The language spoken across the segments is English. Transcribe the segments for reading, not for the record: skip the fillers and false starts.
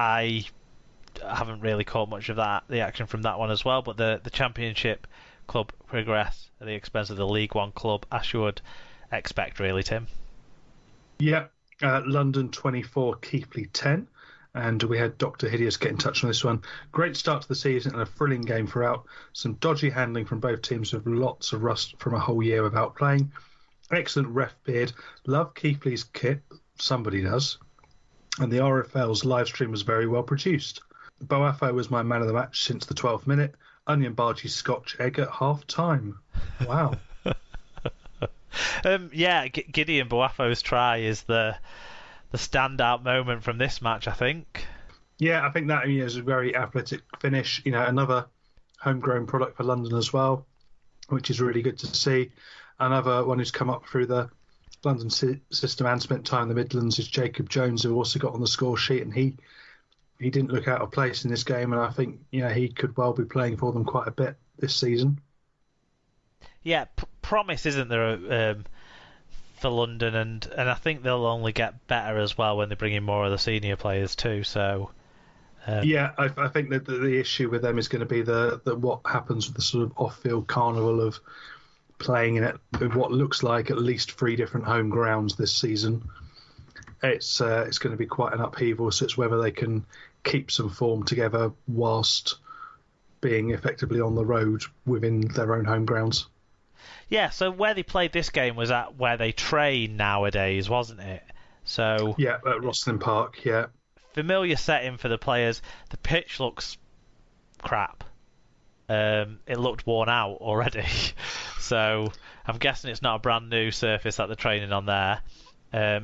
I haven't really caught much of the action from that one as well. But the Championship club progress at the expense of the League One club, as you would expect, really, Tim. Yeah, London 24, Keighley 10. And we had Dr. Hideous get in touch on this one. Great start to the season and a thrilling game throughout. Some dodgy handling from both teams with lots of rust from a whole year without playing. Excellent ref beard. Love Keighley's kit. Somebody does. And the RFL's live stream was very well produced. Boafo was my man of the match since the 12th minute. Onion Bargee Scotch egg at half time. Wow. Gideon Boafo's try is the standout moment from this match, I think. Yeah, I think that is a very athletic finish. Another homegrown product for London as well, which is really good to see. Another one who's come up through the London system and spent time in the Midlands is Jacob Jones, who also got on the score sheet, and he didn't look out of place in this game, and I think he could well be playing for them quite a bit this season. Yeah, promise, isn't there, for London, and I think they'll only get better as well when they bring in more of the senior players too. So I think that the issue with them is going to be the what happens with the sort of off-field carnival of playing in what looks like at least 3 different home grounds this season. It's going to be quite an upheaval. So it's whether they can keep some form together whilst being effectively on the road within their own home grounds. Yeah, so where they played this game was at where they train nowadays, wasn't it? So yeah, at Rosslyn Park, yeah. Familiar setting for the players. The pitch looks crap. It looked worn out already. So I'm guessing it's not a brand new surface that they're training on there.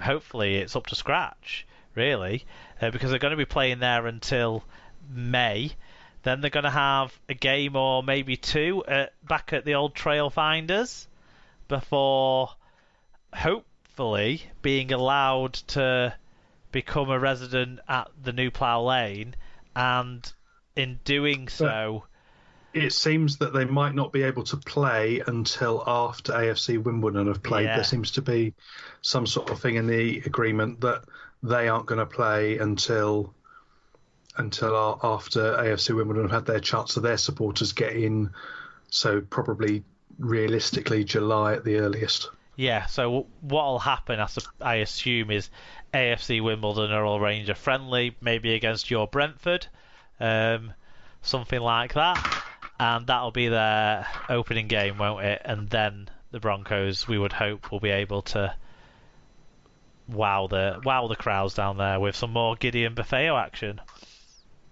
Hopefully it's up to scratch, really, because they're going to be playing there until May. Then they're going to have a game or maybe 2 back at the old Trail Finders before hopefully being allowed to become a resident at the New Plough Lane, and in doing so... It seems that they might not be able to play until after AFC Wimbledon have played. Yeah. There seems to be some sort of thing in the agreement that they aren't going to play until after AFC Wimbledon have had their chance, so their supporters get in, so probably realistically July at the earliest. Yeah, so what'll happen, I assume, is AFC Wimbledon will arrange a friendly, maybe against your Brentford, something like that, and that'll be their opening game, won't it? And then the Broncos, we would hope, will be able to wow the crowds down there with some more Gideon Buffeo action.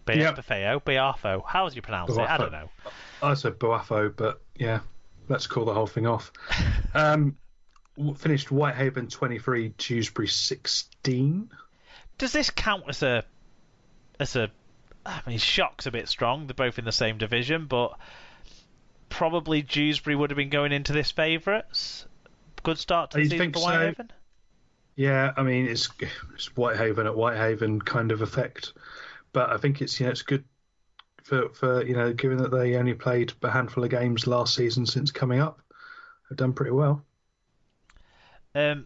Boafo. How would you pronounce it? I don't know. I said Boafo, but yeah, let's call the whole thing off. Finished Whitehaven 23, Dewsbury 16. Does this count as a? I mean, shock's a bit strong. They're both in the same division, but probably Dewsbury would have been going into this favourites. Good start to the season for Whitehaven. So? Yeah, I mean it's Whitehaven at Whitehaven kind of effect. But I think it's good for given that they only played a handful of games last season since coming up, they've done pretty well.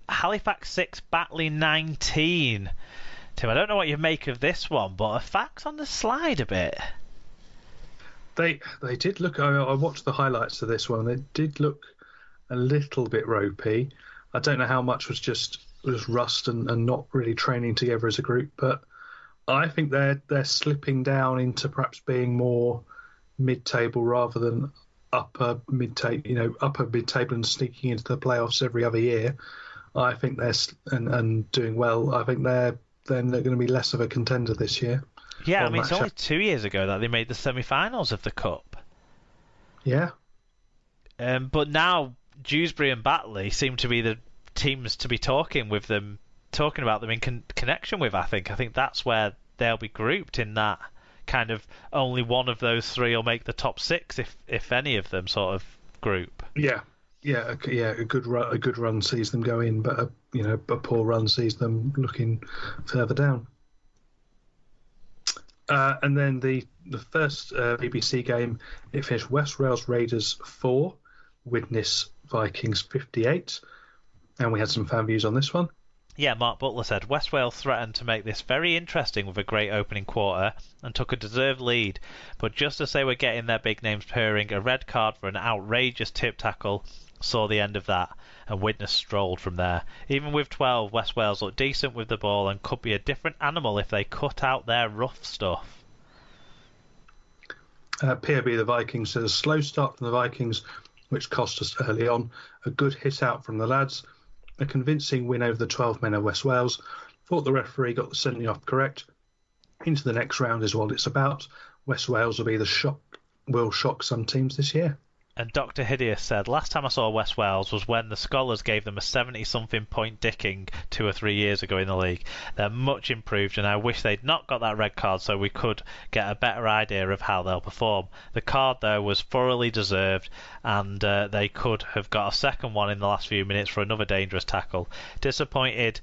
Halifax 6, Batley 19. Tim, I don't know what you make of this one, but are facts on the slide a bit? They did look. I watched the highlights of this one. They did look a little bit ropey. I don't know how much was just rust and not really training together as a group, but I think they're slipping down into perhaps being more mid-table rather than upper mid-table and sneaking into the playoffs every other year. I think they're and doing well. I think they're going to be less of a contender this year. Yeah, I mean it's only 2 years ago that they made the semi-finals of the Cup. Yeah. But now Dewsbury and Batley seem to be the teams to be talking about them in connection with. I think that's where they'll be grouped, in that kind of only one of those 3 will make the top 6, if any of them sort of group. Yeah. A good run sees them go in, but a poor run sees them looking further down. And then the first BBC game, it finished West Wales Raiders 4, Widnes Vikings 58, and we had some fan views on this one. Yeah, Mark Butler said, West Wales threatened to make this very interesting with a great opening quarter and took a deserved lead, but just as they were getting their big names purring, a red card for an outrageous tip tackle saw the end of that, and Widnes strolled from there. Even with 12, West Wales looked decent with the ball and could be a different animal if they cut out their rough stuff. POB the Vikings says, a slow start from the Vikings, which cost us early on, a good hit out from the lads, a convincing win over the 12 men of West Wales. Thought the referee got the sending off correct. Into the next round is what it's about. West Wales will shock some teams this year. And Dr. Hideous said, last time I saw West Wales was when the Scholars gave them a 70-something point dicking 2 or 3 years ago in the league. They're much improved, and I wish they'd not got that red card so we could get a better idea of how they'll perform. The card, though, was thoroughly deserved, and they could have got a second one in the last few minutes for another dangerous tackle. Disappointed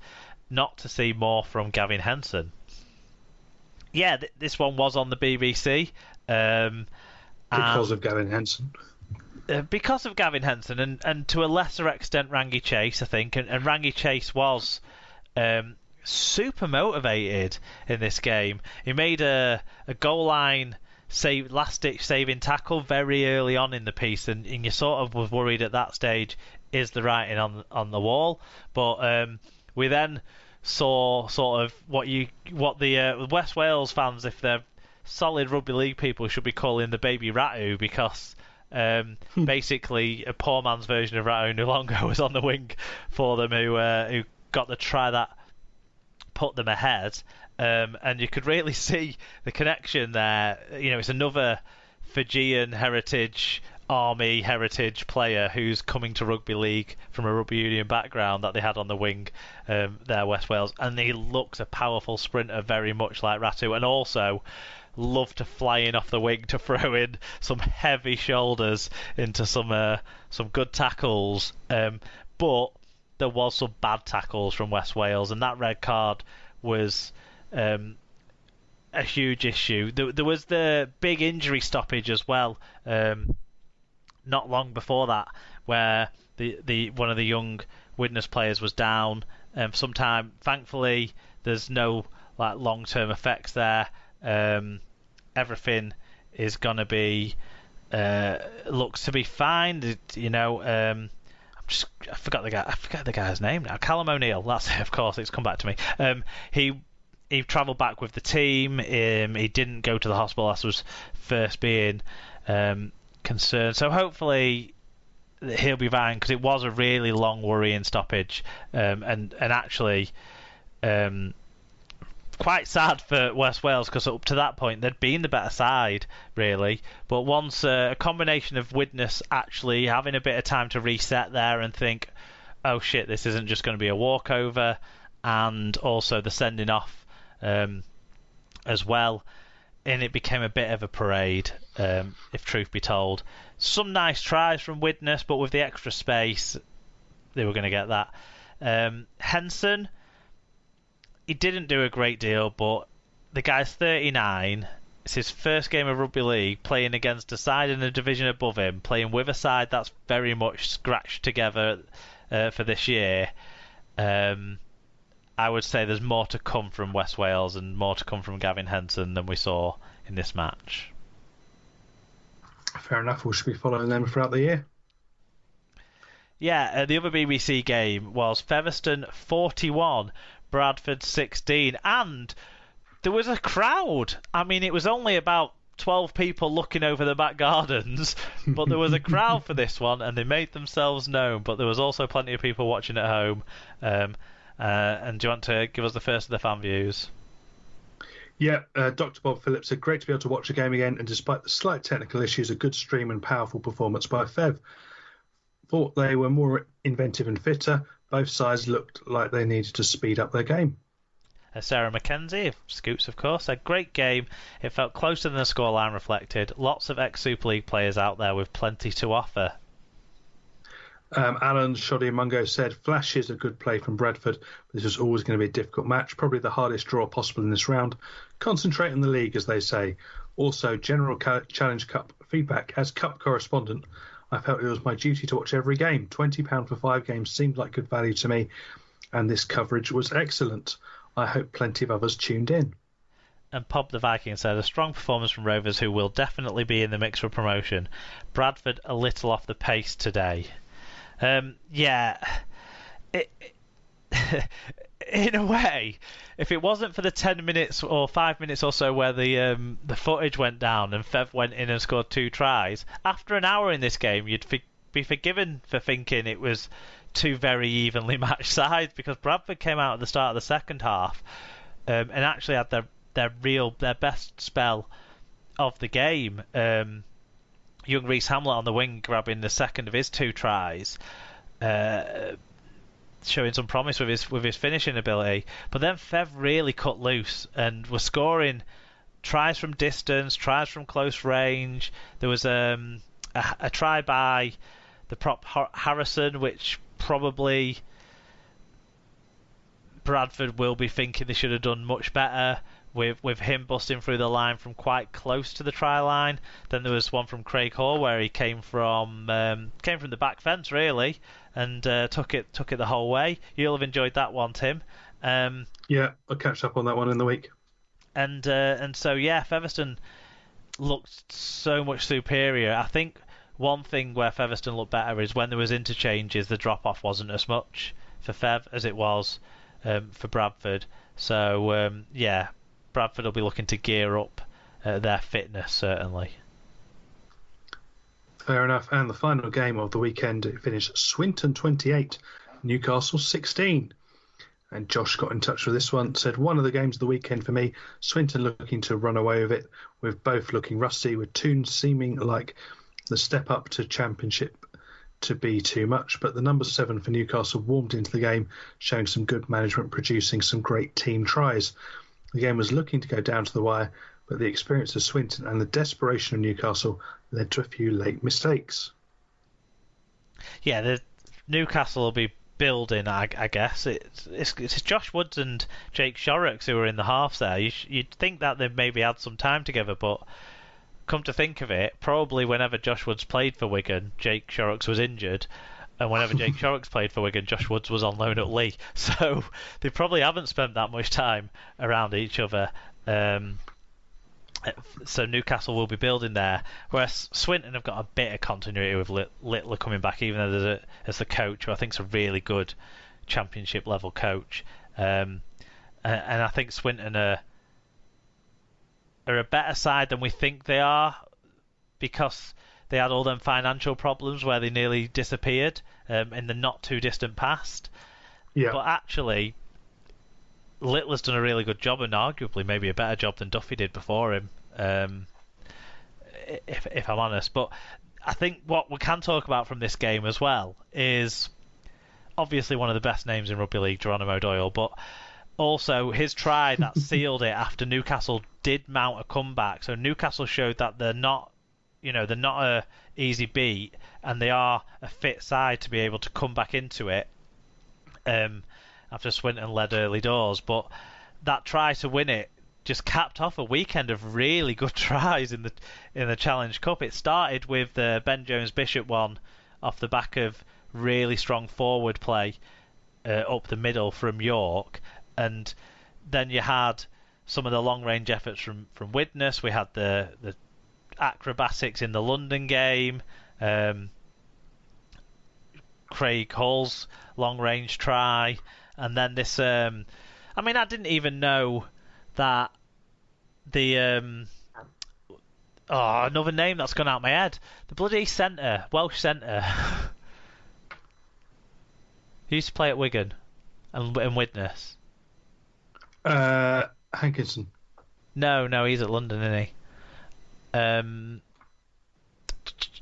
not to see more from Gavin Henson. Yeah, this one was on the BBC. Because of Gavin Henson. Because of Gavin Henson and to a lesser extent Rangi Chase, I think, and Rangi Chase was super motivated in this game. He made a goal line last-ditch saving tackle very early on in the piece, and you sort of was worried at that stage, is the writing on the wall? But we then saw sort of what the West Wales fans, if they're solid rugby league people, should be calling the baby Ratu, because basically a poor man's version of Ratu Nulongo was on the wing for them, who got the try that put them ahead, and you could really see the connection there. You know, it's another Fijian heritage, Army heritage player who's coming to rugby league from a rugby union background that they had on the wing there, West Wales, and he looks a powerful sprinter, very much like Ratu, and also love to fly in off the wing to throw in some heavy shoulders into some good tackles. But there was some bad tackles from West Wales, and that red card was a huge issue. There was the big injury stoppage as well, not long before that, where the one of the young Widnes players was down sometime. Thankfully, there's no long-term effects there. Everything is going to be looks to be fine. I forgot the guy's name now. Callum O'Neill. That's it. Of course, it's come back to me. He travelled back with the team. He didn't go to the hospital. That was first being concerned. So hopefully he'll be fine, because it was a really long worrying stoppage, and actually. Quite sad for West Wales, because up to that point they'd been the better side, really. But once a combination of Widnes actually having a bit of time to reset there and think, oh shit, this isn't just going to be a walkover, and also the sending off as well, and it became a bit of a parade, if truth be told. Some nice tries from Widnes, but with the extra space they were going to get that. Henson, he didn't do a great deal, but the guy's 39. It's his first game of rugby league, playing against a side in a division above him, playing with a side that's very much scratched together for this year. I would say there's more to come from West Wales and more to come from Gavin Henson than we saw in this match. Fair enough. We should be following them throughout the year. Yeah, the other BBC game was Featherstone 41, Bradford 16, and there was a crowd. I mean, it was only about 12 people looking over the back gardens, but there was a crowd for this one, and they made themselves known. But there was also plenty of people watching at home. And do you want to give us the first of the fan views? Yeah, Dr. Bob Phillips said, great to be able to watch the game again, and despite the slight technical issues, a good stream and powerful performance by Fev. Thought they were more inventive and fitter. Both sides looked like they needed to speed up their game. Sarah Mackenzie of Scoops, of course, said, great game. It felt closer than the scoreline reflected. Lots of ex-Super League players out there with plenty to offer. Alan Shoddy Mungo said, flashes of good play from Bradford. This was always going to be a difficult match, probably the hardest draw possible in this round. Concentrate on the league, as they say. Also, General Challenge Cup feedback. As Cup correspondent, I felt it was my duty to watch every game. £20 for 5 games seemed like good value to me. and this coverage was excellent. I hope plenty of others tuned in. And Pop the Viking said, a strong performance from Rovers, who will definitely be in the mix for promotion. Bradford a little off the pace today. Yeah, in a way, if it wasn't for the 10 minutes or 5 minutes or so where the footage went down and Fev went in and scored 2 tries, after an hour in this game, you'd be forgiven for thinking it was 2 very evenly matched sides, because Bradford came out at the start of the second half and actually had their best spell of the game. Young Reece Hamlet on the wing grabbing the second of his 2 tries, showing some promise with his finishing ability. But then Fev really cut loose and was scoring tries from distance, tries from close range. There was a try by the prop Harrison, which probably Bradford will be thinking they should have done much better, with him busting through the line from quite close to the try line. Then there was one from Craig Hall where he came from the back fence really, and took it the whole way. You'll have enjoyed that one, Tim. Yeah, I'll catch up on that one in the week. And so yeah, Featherstone looked so much superior. I think one thing where Featherstone looked better is when there was interchanges, the drop off wasn't as much for Fev as it was for Bradford. So yeah, Bradford will be looking to gear up their fitness, certainly. Fair enough. And the final game of the weekend, it finished Swinton 28, Newcastle 16. And Josh got in touch with this one, said, one of the games of the weekend for me, Swinton looking to run away with it, with both looking rusty, with Toon seeming like the step up to Championship to be too much. But the number 7 for Newcastle warmed into the game, showing some good management, producing some great team tries. The game was looking to go down to the wire, but the experience of Swinton and the desperation of Newcastle led to a few late mistakes. Yeah, the Newcastle will be building, I guess. It's Josh Woods and Jake Shorrocks who are in the halves there. You'd think that they've maybe had some time together, but come to think of it, probably whenever Josh Woods played for Wigan, Jake Shorrocks was injured. And whenever Jake Shorrocks played for Wigan, Josh Woods was on loan at Lee. So they probably haven't spent that much time around each other. So Newcastle will be building there. Whereas Swinton have got a bit of continuity with Littler coming back, even though as the coach, who I think is a really good Championship level coach. And I think Swinton are a better side than we think they are, because they had all them financial problems where they nearly disappeared in the not too distant past. Yeah. But actually, Littler's done a really good job, and arguably maybe a better job than Duffy did before him, if I'm honest. But I think what we can talk about from this game as well is obviously one of the best names in Rugby League, Geronimo Doyle, but also his try that sealed it after Newcastle did mount a comeback. So Newcastle showed that they're not a easy beat, and they are a fit side to be able to come back into it after Swinton led early doors. But that try to win it just capped off a weekend of really good tries in the Challenge Cup. It started with the Ben Jones Bishop one off the back of really strong forward play up the middle from York, and then you had some of the long range efforts from Widnes. We had the acrobatics in the London game, Craig Hall's long range try, and then this I didn't even know that the another name that's gone out my head, the bloody Welsh centre he used to play at Wigan and Widnes. Hankinson. No, he's at London, isn't he?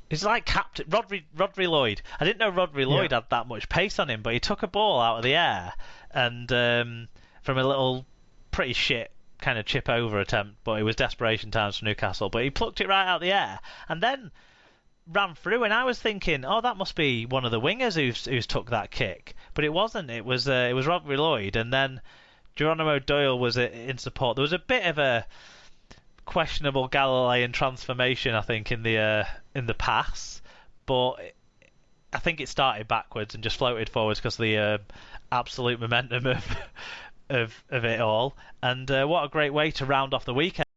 He's like Captain Rodri Lloyd. I didn't know Rodri Lloyd had that much pace on him, but he took a ball out of the air and from a little pretty shit kind of chip over attempt, but it was desperation times for Newcastle. But he plucked it right out of the air and then ran through, and I was thinking, oh, that must be one of the wingers who's took that kick, but it wasn't. It was Rodri Lloyd, and then Geronimo Doyle was in support. There was a bit of a questionable Galilean transformation, I think, in the pass, but I think it started backwards and just floated forwards because of the absolute momentum of it all. And what a great way to round off the weekend.